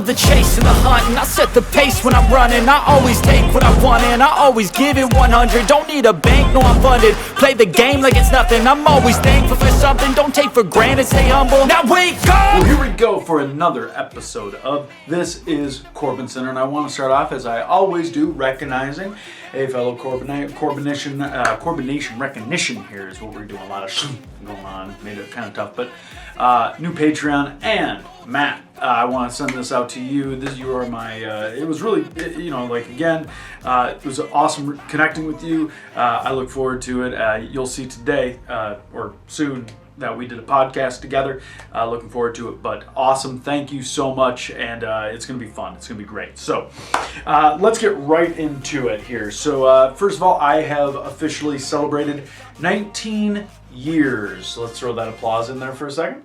the chase and the hunt, and I set the pace when I'm running. I always take what I want and I always give it 100. Don't need a bank, no I'm funded. Play the game like it's nothing. I'm always thankful for something. Don't take for granted, stay humble. Now wake up! Well, here we go for another episode of This is CorbinCenter, and I want to start off as I always do, recognizing a fellow Corbination recognition here is what we're doing. A lot of going on, made it kind of tough, but new Patreon and Matt. I want to send this out to you. You are my. It was really, again, it was awesome connecting with you. I look forward to it. You'll see today or soon that we did a podcast together. Looking forward to it, but awesome. Thank you so much, and it's going to be fun. It's going to be great. So let's get right into it here. So first of all, I have officially celebrated 19 years. Let's throw that applause in there for a second.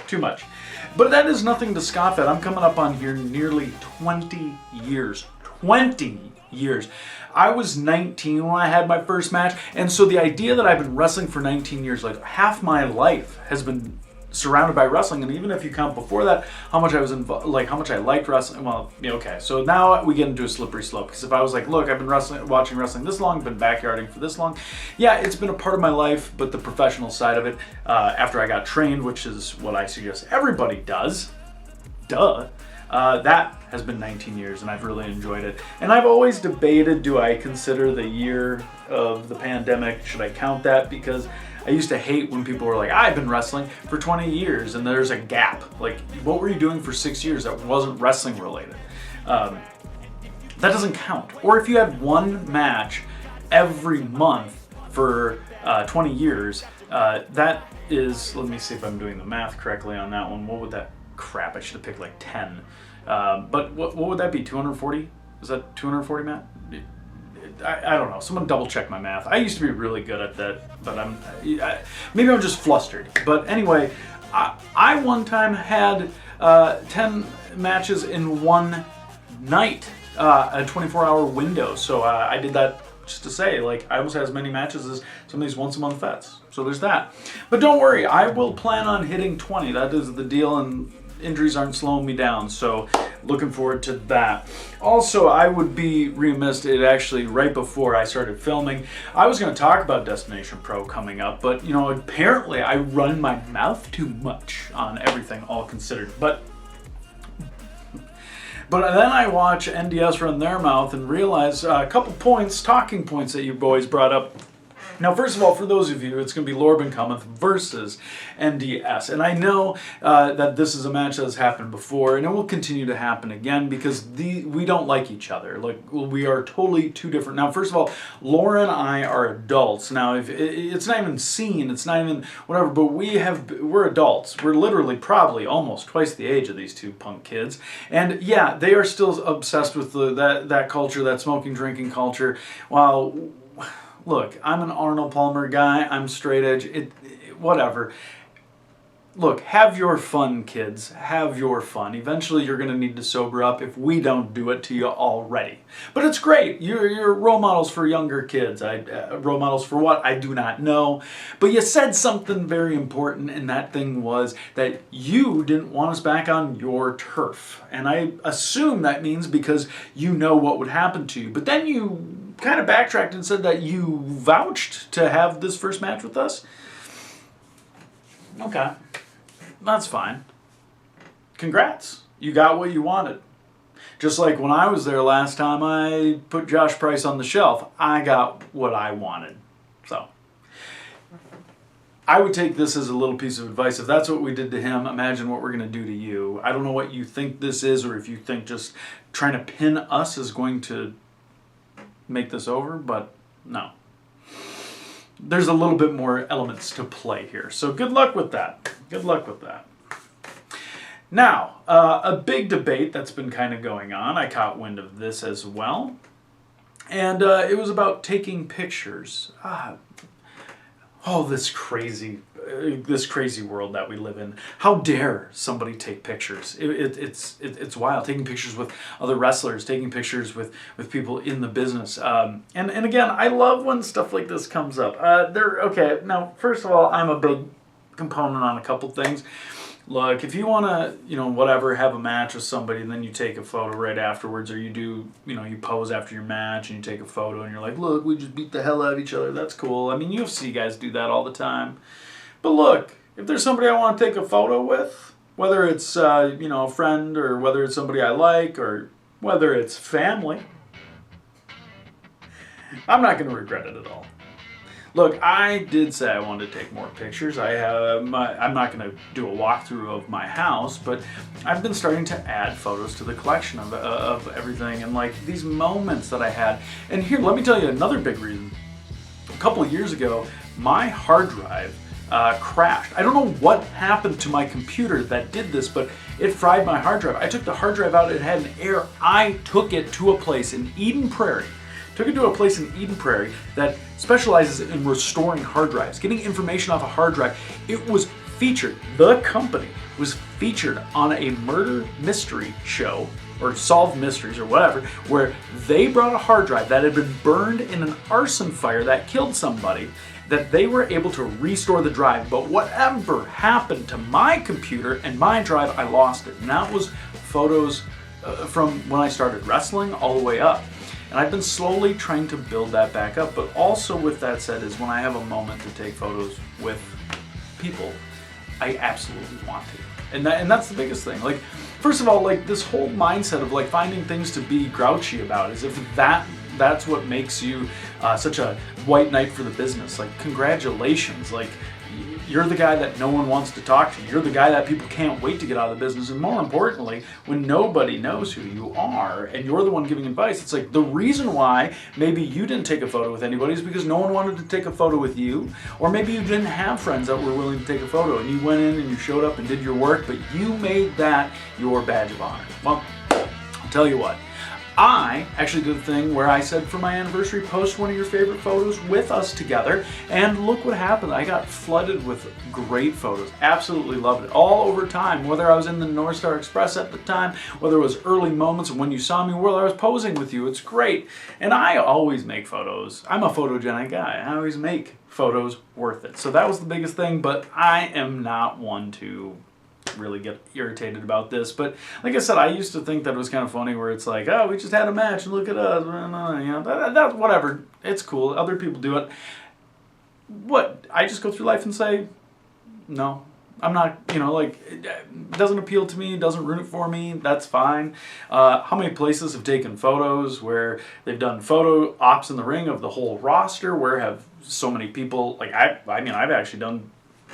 Too much. But that is nothing to scoff at. I'm coming up on here nearly 20 years. 20 years. I was 19 when I had my first match, and so the idea that I've been wrestling for 19 years, like half my life has been surrounded by wrestling, and even if you count before that, how much I was involved, like how much I liked wrestling. Well, yeah, okay, so now we get into a slippery slope, because if I was like, look, I've been watching wrestling this long, been backyarding for this long, yeah, it's been a part of my life, but the professional side of it, after I got trained, which is what I suggest everybody does, that has been 19 years, and I've really enjoyed it. And I've always debated, do I consider the year of the pandemic, should I count that? Because I used to hate when people were like, I've been wrestling for 20 years, and there's a gap. Like, what were you doing for 6 years that wasn't wrestling related? That doesn't count. Or if you had one match every month for 20 years, that is, let me see if I'm doing the math correctly on that one. What would that, crap, I should have picked like 10. But what would that be, 240? Is that 240, Matt? I don't know. Someone double check my math. I used to be really good at that, but maybe I'm just flustered. But anyway, I one time had 10 matches in one night, a 24-hour window. So I did that just to say, like, I almost had as many matches as some of these once-a-month vets. So there's that. But don't worry, I will plan on hitting 20. That is the deal, and injuries aren't slowing me down, so looking forward to that. Also, I would be remiss, it actually right before I started filming, I was going to talk about Destination Pro coming up, but apparently I run my mouth too much on everything all considered. But then I watch NDS run their mouth and realize a couple talking points that you boys brought up. Now, first of all, for those of you, it's going to be Corbin Cometh versus NDS. And I know that this is a match that has happened before, and it will continue to happen again because we don't like each other. Like, we are totally two different. Now, first of all, Laura and I are adults. Now, if it's not even seen, it's not even whatever, but we're adults. We're literally probably almost twice the age of these two punk kids. And yeah, they are still obsessed with that culture, that smoking, drinking culture, while... Look, I'm an Arnold Palmer guy. I'm straight edge. Whatever. Look, have your fun, kids. Have your fun. Eventually, you're going to need to sober up if we don't do it to you already. But it's great. You're role models for younger kids. Role models for what? I do not know. But you said something very important, and that thing was that you didn't want us back on your turf. And I assume that means because you know what would happen to you. But then you kind of backtracked and said that you vouched to have this first match with us. Okay, that's fine. Congrats. You got what you wanted. Just like when I was there last time, I put Josh Price on the shelf. I got what I wanted. So I would take this as a little piece of advice. If that's what we did to him, imagine what we're going to do to you. I don't know what you think this is, or if you think just trying to pin us is going to make this over, but no. There's a little bit more elements to play here. So good luck with that. Good luck with that. Now, a big debate that's been kind of going on. I caught wind of this as well. And it was about taking pictures. This crazy world that we live in. How dare somebody take pictures? It's wild. Taking pictures with other wrestlers, taking pictures with people in the business. And again, I love when stuff like this comes up. Okay, now, first of all, I'm a big component on a couple things. Look, if you want to, whatever, have a match with somebody and then you take a photo right afterwards, or you do, you pose after your match and you take a photo and you're like, look, we just beat the hell out of each other. That's cool. I mean, UFC guys do that all the time. But look, if there's somebody I want to take a photo with, whether it's, a friend, or whether it's somebody I like, or whether it's family, I'm not going to regret it at all. Look, I did say I wanted to take more pictures. I'm not going to do a walkthrough of my house, but I've been starting to add photos to the collection of everything, and like these moments that I had. And here, let me tell you another big reason. A couple of years ago, my hard drive crashed. I don't know what happened to my computer that did this, but it fried my hard drive. I took the hard drive out, it had an error. I took it to a place in Eden Prairie. That specializes in restoring hard drives, getting information off a hard drive. It was featured, the company was featured on a murder mystery show, or solved mysteries or whatever, where they brought a hard drive that had been burned in an arson fire that killed somebody, that they were able to restore the drive. But whatever happened to my computer and my drive, I lost it. And that was photos from when I started wrestling all the way up. And I've been slowly trying to build that back up. But also with that said, is when I have a moment to take photos with people, I absolutely want to. And that's the biggest thing. Like, first of all, like this whole mindset of like finding things to be grouchy about, as if that's what makes you such a white knight for the business. Like, congratulations. Like, you're the guy that no one wants to talk to. You're the guy that people can't wait to get out of the business. And more importantly, when nobody knows who you are and you're the one giving advice, it's like the reason why maybe you didn't take a photo with anybody is because no one wanted to take a photo with you. Or maybe you didn't have friends that were willing to take a photo and you went in and you showed up and did your work, but you made that your badge of honor. Well, I'll tell you what. I actually did a thing where I said for my anniversary, post one of your favorite photos with us together, and look what happened. I got flooded with great photos. Absolutely loved it. All over time, whether I was in the North Star Express at the time, whether it was early moments when you saw me, whether I was posing with you, it's great. And I always make photos. I'm a photogenic guy. I always make photos worth it. So that was the biggest thing, but I am not one to really get irritated about this. But like I said, I used to think that it was kind of funny where it's like, oh, we just had a match and look at us, that whatever, it's cool, other people do it. What, I just go through life and say, no, I'm not, it doesn't appeal to me, doesn't ruin it for me, that's fine. How many places have taken photos where they've done photo ops in the ring of the whole roster, where have so many people, like I've actually done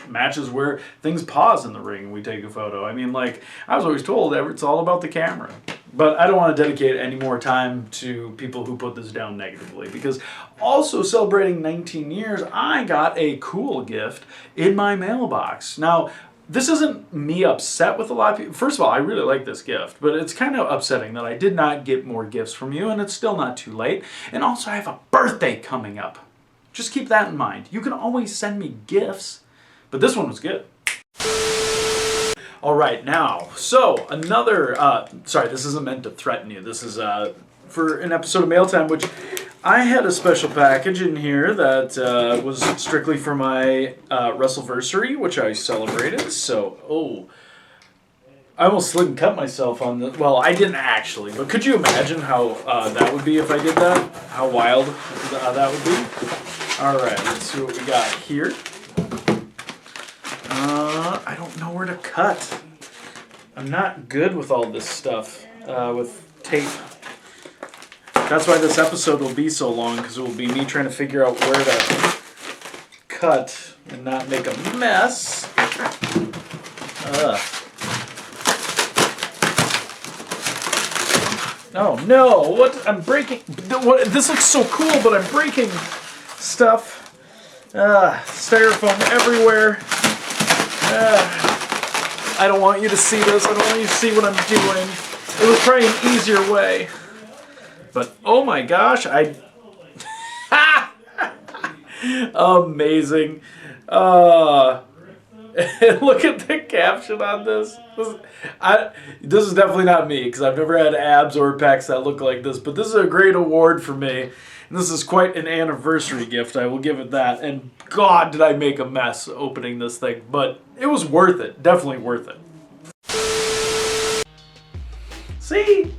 matches where things pause in the ring and we take a photo. I mean, like, I was always told that it's all about the camera. But I don't want to dedicate any more time to people who put this down negatively, because also celebrating 19 years, I got a cool gift in my mailbox. Now, this isn't me upset with a lot of people. First of all, I really like this gift, but it's kind of upsetting that I did not get more gifts from you, and it's still not too late. And also, I have a birthday coming up. Just keep that in mind. You can always send me gifts, but this one was good. All right, now, so another, sorry, this isn't meant to threaten you. This is for an episode of Mail Time, which I had a special package in here that was strictly for my Wrestle-versary, which I celebrated. So, I almost slid and cut myself on the, well, I didn't actually, but could you imagine how that would be if I did that? How wild that would be? All right, let's see what we got here. I don't know where to cut. I'm not good with all this stuff, with tape. That's why this episode will be so long, because it will be me trying to figure out where to cut and not make a mess. Oh no, what? I'm breaking. What? This looks so cool, but I'm breaking stuff. Styrofoam everywhere. I don't want you to see this. I don't want you to see what I'm doing. It was probably an easier way. But oh my gosh, amazing. Look at the caption on this. This is definitely not me, because I've never had abs or pecs that look like this, but this is a great award for me. And this is quite an anniversary gift, I will give it that. And God, did I make a mess opening this thing, but it was worth it. Definitely worth it. See?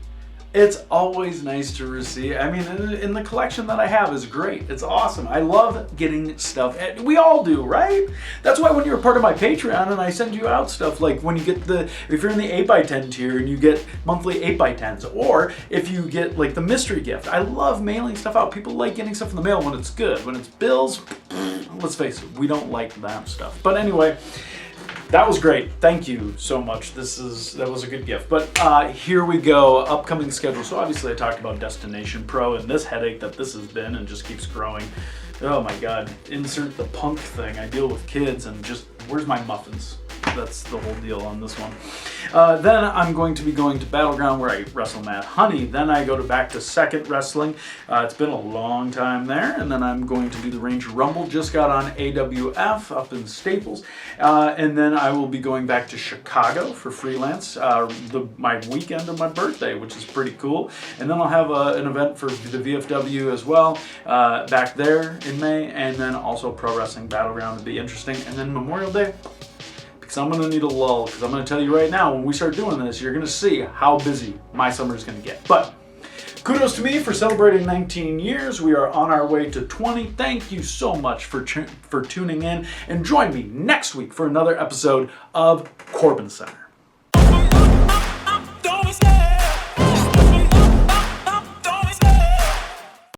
It's always nice to receive. I mean, in the collection that I have is great. It's awesome. I love getting stuff. And we all do, right? That's why when you're a part of my Patreon and I send you out stuff, like when you get if you're in the 8x10 tier and you get monthly 8x10s, or if you get like the mystery gift. I love mailing stuff out. People like getting stuff in the mail when it's good. When it's bills, let's face it, we don't like that stuff. But anyway, that was great. Thank you so much. That was a good gift. But here we go. Upcoming schedule. So obviously I talked about Destination Pro and this headache that this has been and just keeps growing. Oh my God. Insert the punk thing. I deal with kids and just, where's my muffins? That's the whole deal on this one. Then I'm going to be going to Battleground where I wrestle Matt Honey. Then I go back to Second Wrestling. It's been a long time there. And then I'm going to do the Ranger Rumble. Just got on AWF up in Staples. And then I will be going back to Chicago for freelance my weekend of my birthday, which is pretty cool. And then I'll have an event for the VFW as well back there in May. And then also Pro Wrestling Battleground would be interesting. And then Memorial Day. Because I'm going to need a lull, because I'm going to tell you right now, when we start doing this, you're going to see how busy my summer is going to get. But kudos to me for celebrating 19 years. We are on our way to 20. Thank you so much for tuning in, and join me next week for another episode of Corbin Center.